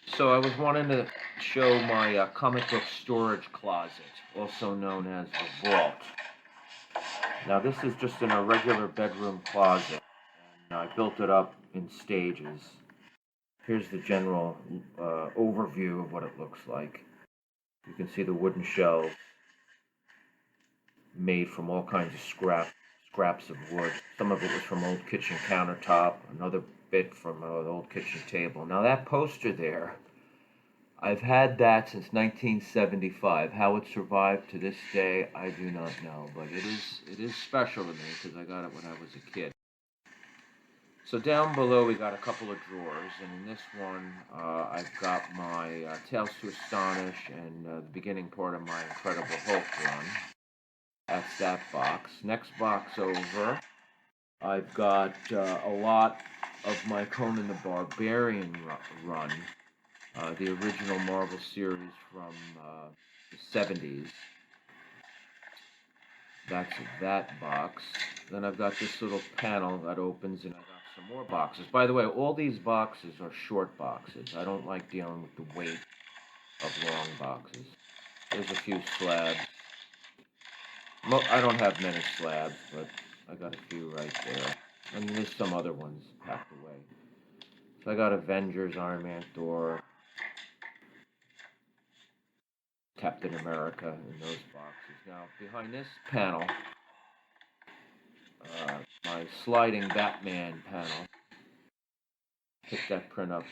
So I was wanting to show my comic book storage closet, also known as the vault. Now this is just in a regular bedroom closet, and I built it up in stages. Here's the general overview of what it looks like. You can see the wooden shelves made from all kinds of scraps of wood. Some of it was from old kitchen countertop, another bit from an old kitchen table. Now that poster there, I've had that since 1975. How it survived to this day, I do not know, but it is special to me because I got it when I was a kid. So down below we got a couple of drawers, and in this one I've got my Tales to Astonish and the beginning part of my Incredible Hulk run. That's that box. Next box over, I've got a lot of my Conan the Barbarian run. The original Marvel series from the 70s. That's that box. Then I've got this little panel that opens, and I got some more boxes. By the way, all these boxes are short boxes. I don't like dealing with the weight of long boxes. There's a few slabs. I don't have many slabs, but I got a few right there. And there's some other ones packed away. So I got Avengers, Iron Man, Thor, Captain America in those boxes. Now, behind this panel, my sliding Batman panel. Picked that print up,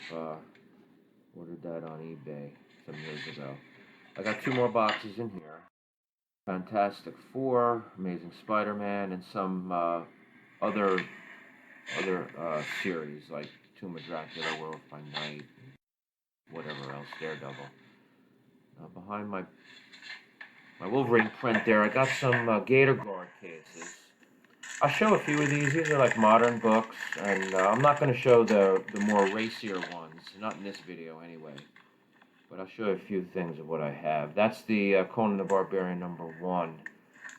ordered that on eBay some years ago. I got two more boxes in here. Fantastic Four, Amazing Spider-Man, and some other series like Tomb of Dracula, Werewolf by Night, and whatever else, Daredevil. Now behind my Wolverine print there, I got some Gator Guard cases. I'll show a few of these. These are like modern books, and I'm not going to show the more racier ones, not in this video anyway. But I'll show you a few things of what I have. That's the Conan the Barbarian #1,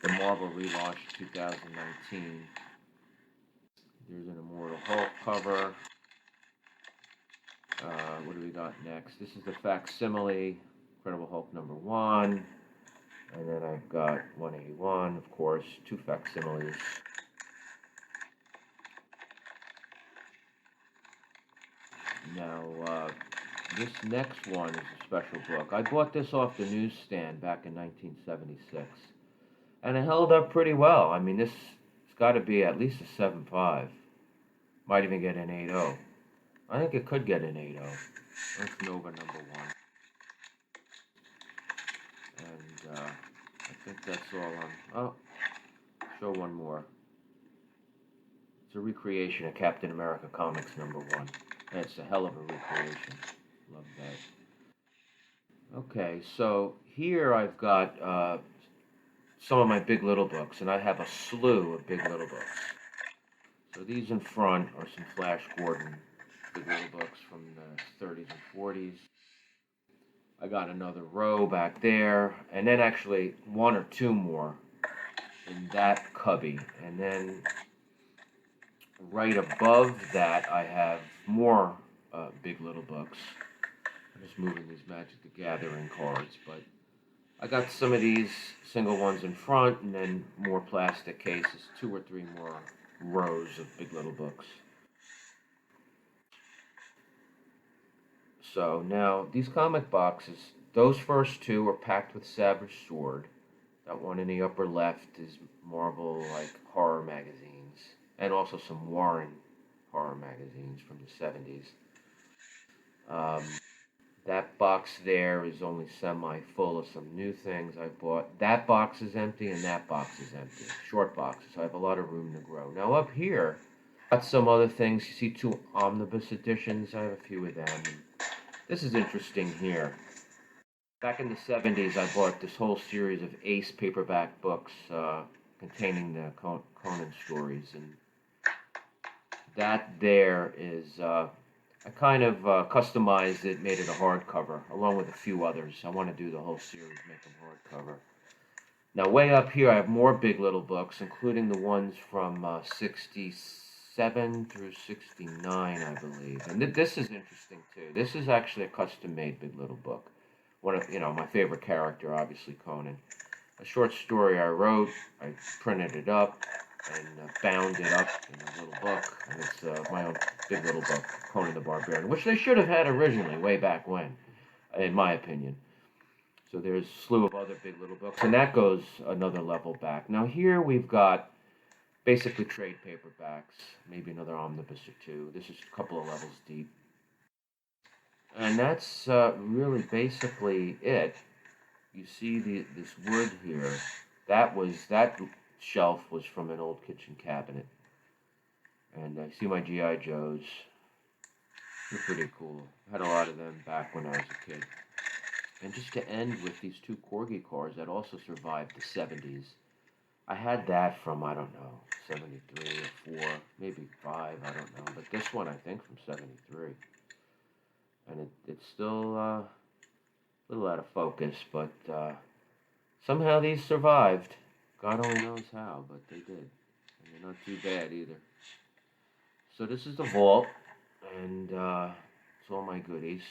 the Marvel relaunch 2019. There's an Immortal Hulk cover. What do we got next? This is the facsimile, Incredible Hulk #1. And then I've got 181, of course, two facsimiles. Now, this next one is a special book. I bought this off the newsstand back in 1976, and it held up pretty well. I mean, this has got to be at least a 7.5. Might even get an 8.0. I think it could get an 8.0. That's Nova #1. And I think that's all on. Oh, show one more. It's a recreation of Captain America Comics #1. That's a hell of a recreation. Love that. Okay, so here I've got some of my Big Little books, and I have a slew of Big Little books. So these in front are some Flash Gordon Big Little books from the 30s and 40s. I got another row back there, and then actually one or two more in that cubby. And then right above that, I have more Big Little books. I'm just moving these Magic the Gathering cards, but I got some of these single ones in front, and then more plastic cases, 2 or 3 more rows of Big Little books. So now, these comic boxes, those first two are packed with Savage Sword. That one in the upper left is Marvel, like, horror magazines, and also some Warren horror magazines from the 70s. That box there is only semi-full of some new things I bought. That box is empty, and that box is empty. Short boxes, so I have a lot of room to grow. Now up here, got some other things. You see 2 omnibus editions. I have a few of them. This is interesting here. Back in the 70s, I bought this whole series of Ace paperback books containing the Conan stories, and that there is, I kind of customized it, made it a hardcover, along with a few others. I want to do the whole series, make them hardcover. Now, way up here, I have more Big Little books, including the ones from 66, 7 through 69, I believe. And this is interesting too. This is actually a custom-made Big Little book. One of, my favorite character, obviously Conan. A short story I wrote. I printed it up and bound it up in a little book. And it's my own Big Little book, Conan the Barbarian, which they should have had originally, way back when, in my opinion. So there's a slew of other Big Little books, and that goes another level back. Now here we've got basically trade paperbacks, maybe another omnibus or two. This is a couple of levels deep. And that's really basically it. You see this wood here. That shelf was from an old kitchen cabinet. And I see my G.I. Joes. They're pretty cool. I had a lot of them back when I was a kid. And just to end with these two Corgi cars that also survived the 70s. I had that from, I don't know, 73 or 4, maybe 5, I don't know. But this one, I think, from 73. And it's still a little out of focus, but somehow these survived. God only knows how, but they did. And they're not too bad either. So this is the vault, and it's all my goodies.